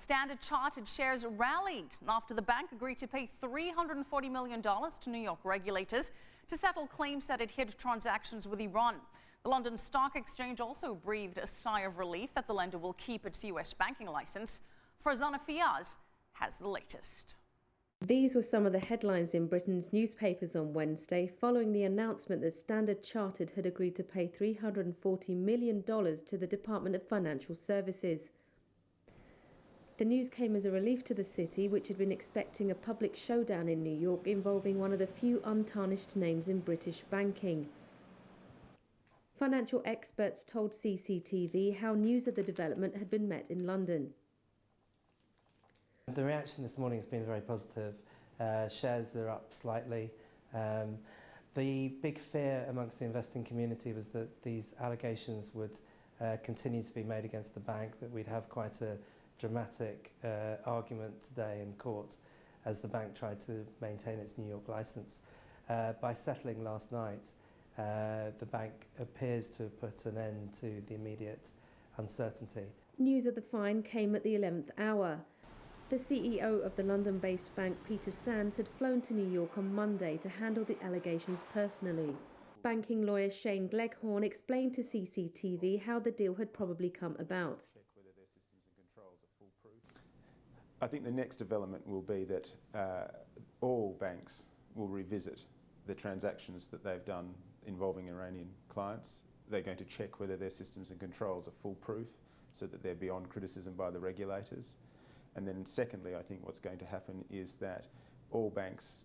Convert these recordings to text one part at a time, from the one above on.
Standard Chartered shares rallied after the bank agreed to pay $340 million to New York regulators to settle claims that it hid transactions with Iran. The London Stock Exchange also breathed a sigh of relief that the lender will keep its U.S. banking license. Farzana Fiaz has the latest. These were some of the headlines in Britain's newspapers on Wednesday following the announcement that Standard Chartered had agreed to pay $340 million to the Department of Financial Services. The news came as a relief to the city, which had been expecting a public showdown in New York involving one of the few untarnished names in British banking. Financial experts told CCTV how news of the development had been met in London. The reaction this morning has been very positive. Shares are up slightly. The big fear amongst the investing community was that these allegations would continue to be made against the bank, that we'd have quite a dramatic argument today in court as the bank tried to maintain its New York licence. By settling last night, the bank appears to have put an end to the immediate uncertainty. News of the fine came at the 11th hour. The CEO of the London-based bank, Peter Sands, had flown to New York on Monday to handle the allegations personally. Banking lawyer Shane Gleghorn explained to CCTV how the deal had probably come about. I think the next development will be that all banks will revisit the transactions that they've done involving Iranian clients. They're going to check whether their systems and controls are foolproof so that they're beyond criticism by the regulators. And then secondly, I think what's going to happen is that all banks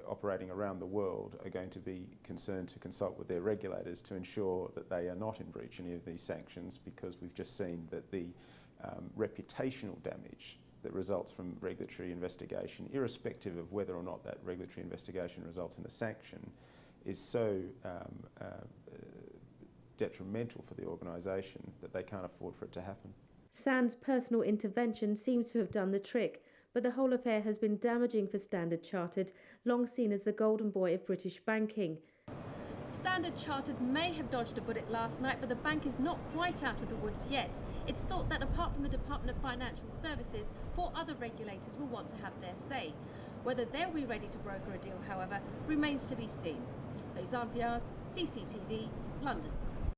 operating around the world are going to be concerned to consult with their regulators to ensure that they are not in breach of any of these sanctions, because we've just seen that the reputational damage that results from regulatory investigation, irrespective of whether or not that regulatory investigation results in a sanction, is so detrimental for the organisation that they can't afford for it to happen. Sands' personal intervention seems to have done the trick, but the whole affair has been damaging for Standard Chartered, long seen as the golden boy of British banking. Standard Chartered may have dodged a bullet last night, but the bank is not quite out of the woods yet. It's thought that apart from the Department of Financial Services, 4 other regulators will want to have their say. Whether they'll be ready to broker a deal, however, remains to be seen. Fiaz, CCTV, London.